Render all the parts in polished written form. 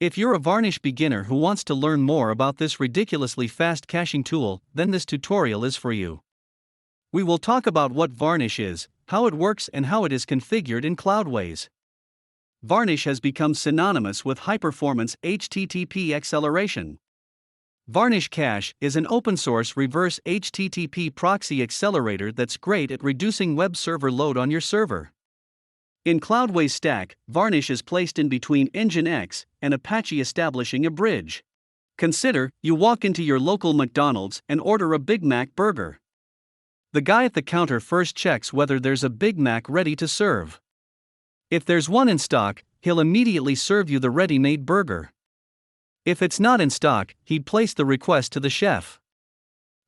If you're a varnish beginner who wants to learn more about this ridiculously fast caching tool, then this tutorial is for you. We will talk about what Varnish is, how it works, and how it is configured in Cloudways. Varnish has become synonymous with high-performance HTTP acceleration. Varnish Cache is an open-source reverse HTTP proxy accelerator that's great at reducing web server load on your server. In Cloudways stack, Varnish is placed in between Nginx and Apache, establishing a bridge. Consider, you walk into your local McDonald's and order a Big Mac burger. The guy at the counter first checks whether there's a Big Mac ready to serve. If there's one in stock, he'll immediately serve you the ready-made burger. If it's not in stock, he'd place the request to the chef.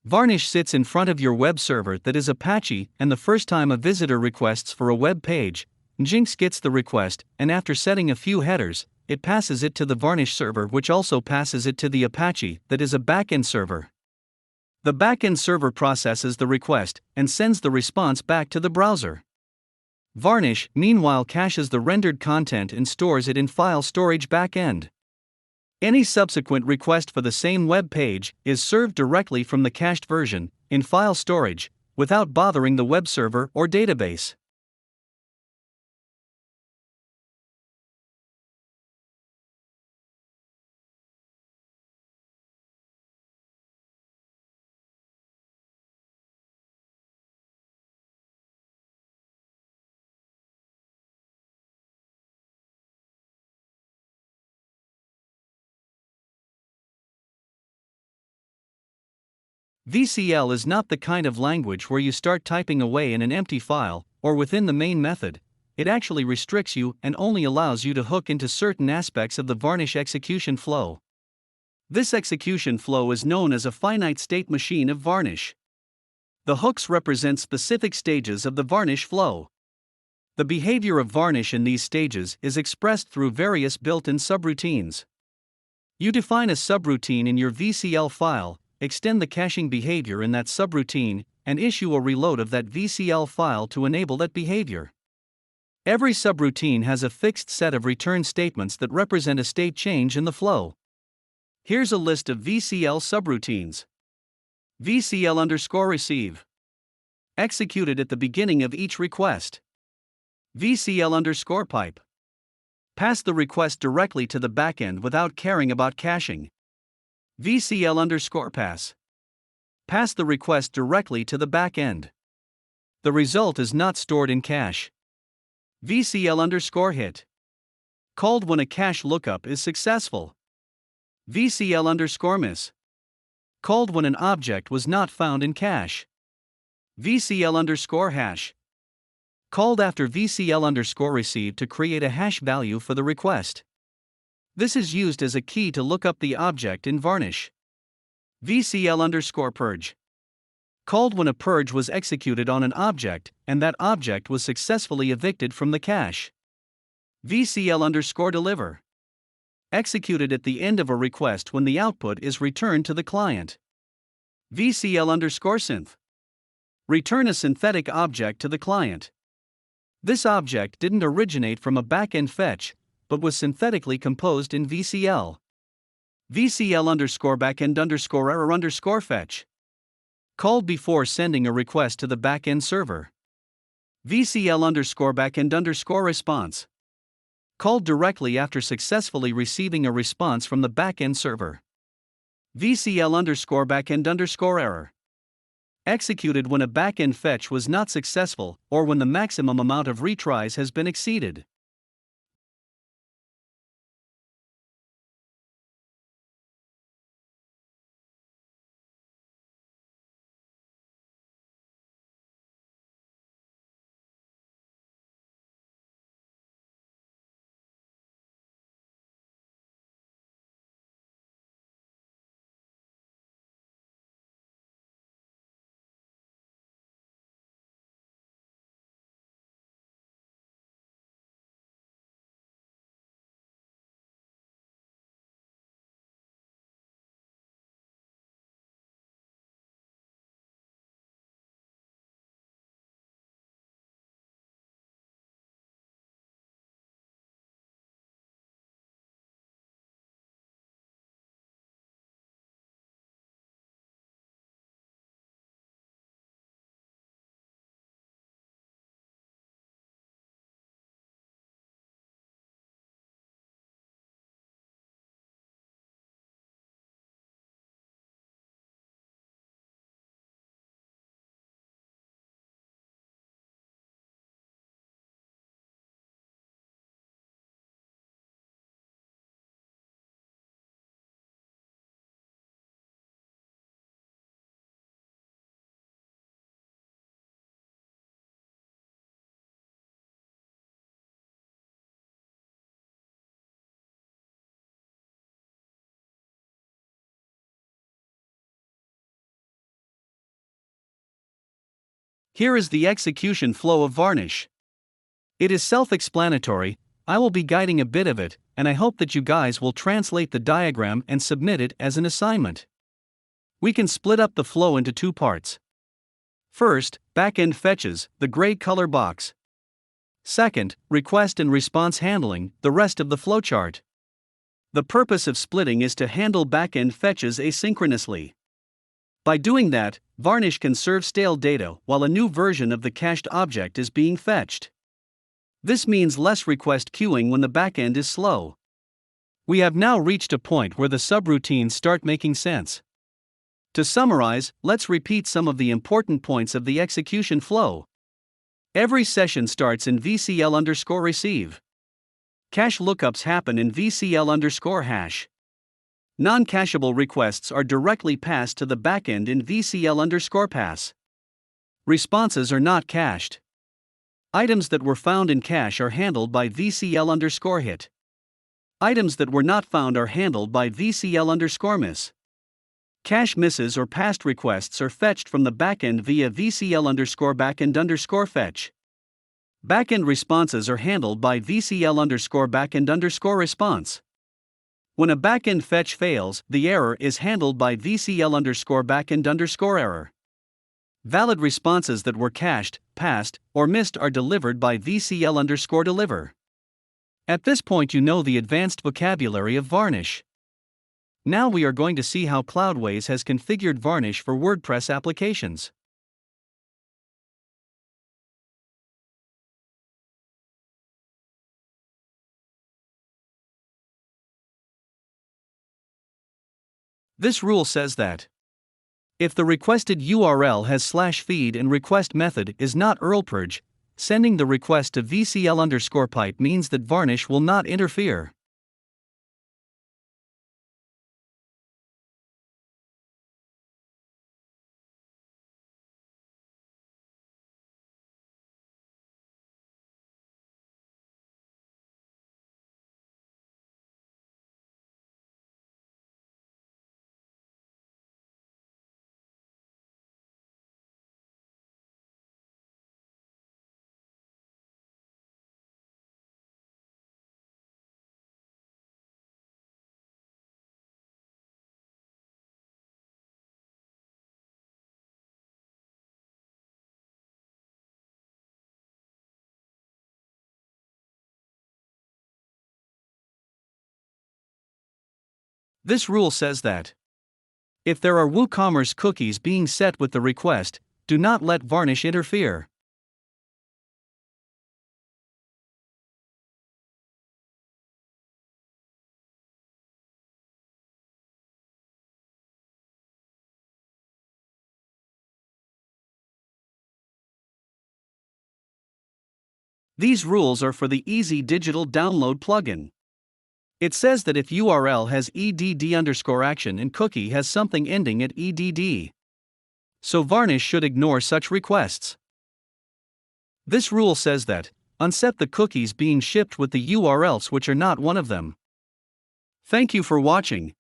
Varnish sits in front of your web server that is Apache, and the first time a visitor requests for a web page, Nginx gets the request, and after setting a few headers, it passes it to the Varnish server, which also passes it to the Apache, that is a backend server. The backend server processes the request and sends the response back to the browser. Varnish, meanwhile, caches the rendered content and stores it in file storage backend. Any subsequent request for the same web page is served directly from the cached version, in file storage, without bothering the web server or database. VCL is not the kind of language where you start typing away in an empty file, or within the main method. It actually restricts you and only allows you to hook into certain aspects of the Varnish execution flow. This execution flow is known as a finite state machine of Varnish. The hooks represent specific stages of the Varnish flow. The behavior of Varnish in these stages is expressed through various built-in subroutines. You define a subroutine in your VCL file, extend the caching behavior in that subroutine, and issue a reload of that VCL file to enable that behavior. Every subroutine has a fixed set of return statements that represent a state change in the flow. Here's a list of VCL subroutines. VCL_receive. Executed at the beginning of each request. VCL_pipe. Pass the request directly to the backend without caring about caching. VCL_pass. Pass the request directly to the backend. The result is not stored in cache. VCL_hit. Called when a cache lookup is successful. VCL_miss. Called when an object was not found in cache. VCL_hash. Called after VCL_receive to create a hash value for the request. This is used as a key to look up the object in Varnish. VCL_purge. Called when a purge was executed on an object, and that object was successfully evicted from the cache. VCL_deliver. Executed at the end of a request when the output is returned to the client. VCL_synth. Return a synthetic object to the client. This object didn't originate from a backend fetch, but was synthetically composed in VCL. VCL_backend_error_fetch. Called before sending a request to the backend server. VCL_backend_response. Called directly after successfully receiving a response from the backend server. VCL_backend_error. Executed when a backend fetch was not successful or when the maximum amount of retries has been exceeded. Here is the execution flow of Varnish. It is self-explanatory. I will be guiding a bit of it, and I hope that you guys will translate the diagram and submit it as an assignment. We can split up the flow into two parts. First, backend fetches, the gray color box. Second, request and response handling, the rest of the flowchart. The purpose of splitting is to handle backend fetches asynchronously. By doing that, Varnish can serve stale data while a new version of the cached object is being fetched. This means less request queuing when the backend is slow. We have now reached a point where the subroutines start making sense. To summarize, let's repeat some of the important points of the execution flow. Every session starts in VCL_receive. Cache lookups happen in VCL_hash. Non-cacheable requests are directly passed to the backend in VCL_pass. Responses are not cached. Items that were found in cache are handled by VCL_hit. Items that were not found are handled by VCL_miss. Cache misses or past requests are fetched from the backend via VCL_backend_fetch. Backend responses are handled by VCL_backend_response. When a backend fetch fails, the error is handled by VCL_backend_error. Valid responses that were cached, passed, or missed are delivered by VCL_deliver. At this point you know the advanced vocabulary of Varnish. Now we are going to see how Cloudways has configured Varnish for WordPress applications. This rule says that if the requested URL has /feed and request method is not URLpurge, sending the request to VCL_pipe means that Varnish will not interfere. This rule says that if there are WooCommerce cookies being set with the request, do not let Varnish interfere. These rules are for the Easy Digital Download plugin. It says that if URL has _action and cookie has something ending at _edd. So Varnish should ignore such requests. This rule says that unset the cookies being shipped with the URLs which are not one of them. Thank you for watching.